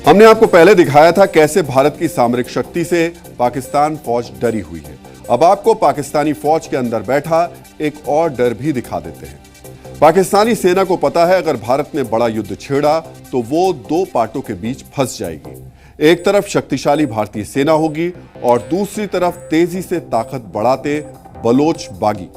हमने आपको पहले दिखाया था कैसे भारत की सामरिक शक्ति से पाकिस्तान फौज डरी हुई है। अब आपको पाकिस्तानी फौज के अंदर बैठा एक और डर भी दिखा देते हैं। पाकिस्तानी सेना को पता है अगर भारत ने बड़ा युद्ध छेड़ा तो वो दो पार्टों के बीच फंस जाएगी। एक तरफ शक्तिशाली भारतीय सेना होगी और दूसरी तरफ तेजी से ताकत बढ़ाते बलोच बागी।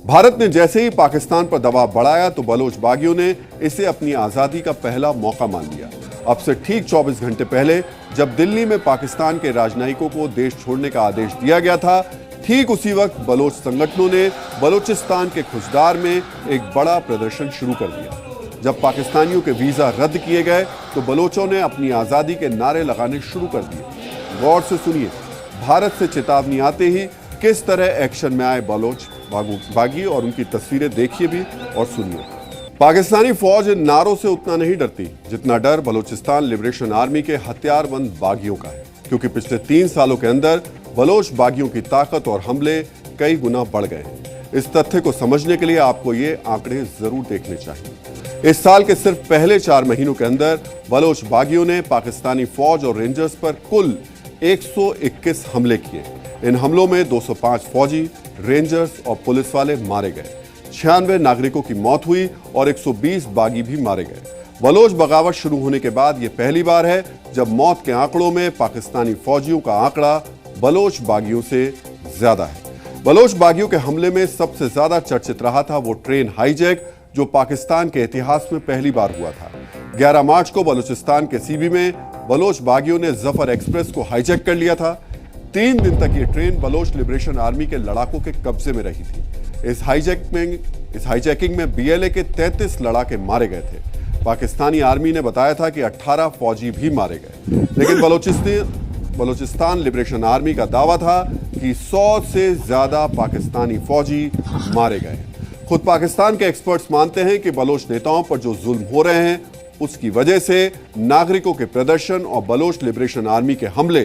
भारत ने जैसे ही पाकिस्तान पर दबाव बढ़ाया तो बलोच बागियों ने इसे अपनी आजादी का पहला मौका मान लिया। अब से ठीक 24 घंटे पहले जब दिल्ली में पाकिस्तान के राजनयिकों को देश छोड़ने का आदेश दिया गया था, ठीक उसी वक्त बलोच संगठनों ने बलूचिस्तान के खुजदार में एक बड़ा प्रदर्शन शुरू कर दिया। जब पाकिस्तानियों के वीजा रद्द किए गए तो बलोचों ने अपनी आजादी के नारे लगाने शुरू कर दिए। गौर से सुनिए, भारत से चेतावनी आते ही किस तरह एक्शन में आए बलोच बागी और उनकी तस्वीरें देखिए भी और सुनिए। पाकिस्तानी फौज इन नारों से उतना नहीं डरती जितना डर बलूचिस्तान लिबरेशन आर्मी के हथियारबंद बागियों का है, क्योंकि पिछले 3 सालों के अंदर बलोच बागियों की ताकत और हमले कई गुना बढ़ गए हैं। इस तथ्य को समझने के लिए आपको ये आंकड़े जरूर देखने चाहिए। इस साल के सिर्फ पहले 4 महीनों के अंदर बलोच बागियों ने पाकिस्तानी फौज और रेंजर्स पर कुल 121 हमले किए। इन हमलों में 205 फौजी, रेंजर्स और पुलिस वाले मारे गए, 96 नागरिकों की मौत हुई और 120 बागी भी मारे गए। बलोच बगावत शुरू होने के बाद यह पहली बार है जब मौत के आंकड़ों में पाकिस्तानी फौजियों का आंकड़ा बलोच बागियों से ज्यादा है। बलोच बागियों के हमले में सबसे ज्यादा चर्चित रहा था वो ट्रेन हाईजैक जो पाकिस्तान के इतिहास में पहली बार हुआ था। 11 मार्च को बलूचिस्तान के सीबी में बलोच बागियों ने जफर एक्सप्रेस को हाईजैक कर लिया था। 3 दिन तक ये ट्रेन बलोच लिबरेशन आर्मी के लड़ाकों के कब्जे में रही थी। इस हाईजैकिंग में बीएलए के 33 लड़ाके मारे गए थे। पाकिस्तानी आर्मी ने बताया था कि 18 फौजी भी मारे गए, लेकिन बलूचिस्तान लिबरेशन आर्मी का दावा था कि 100 से ज्यादा पाकिस्तानी फौजी मारे गए। खुद पाकिस्तान के एक्सपर्ट्स मानते हैं कि बलोच नेताओं पर जो जुल्म हो रहे हैं उसकी वजह से नागरिकों के प्रदर्शन और बलोच लिबरेशन आर्मी के हमले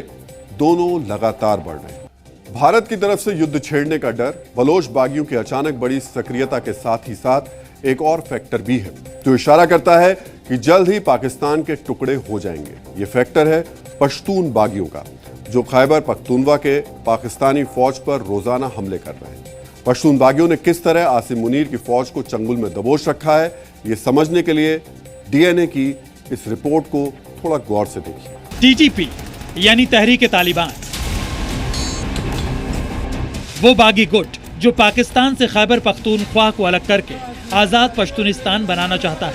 दोनों लगातार बढ़ रहे हैं। भारत की तरफ से युद्ध छेड़ने का डर, बलोच बागियों की अचानक बड़ी सक्रियता के साथ ही साथ एक और फैक्टर भी है जो इशारा करता है कि जल्द ही पाकिस्तान के टुकड़े हो जाएंगे। ये फैक्टर है पश्तून बागियों का, जो खैबर पख्तूनवा के पाकिस्तानी फौज पर रोजाना हमले कर रहे हैं। पश्तून बागियों ने किस तरह आसिम मुनीर की फौज को चंगुल में दबोच रखा है, ये समझने के लिए डीएनए की इस रिपोर्ट को थोड़ा गौर से देखिए। टीटीपी यानी तहरीक-ए-तालिबान, वो बागी गुट जो पाकिस्तान से खैबर पख्तूनख्वा को अलग करके आजाद पश्तूनिस्तान बनाना चाहता है।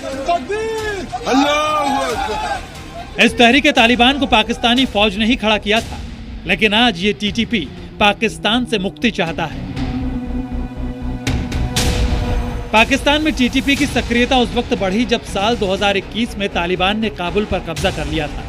इस तहरीक-ए-तालिबान को पाकिस्तानी फौज ने ही खड़ा किया था, लेकिन आज ये टीटीपी पाकिस्तान से मुक्ति चाहता है। पाकिस्तान में टीटीपी की सक्रियता उस वक्त बढ़ी जब साल 2021 में तालिबान ने काबुल पर कब्जा कर लिया था।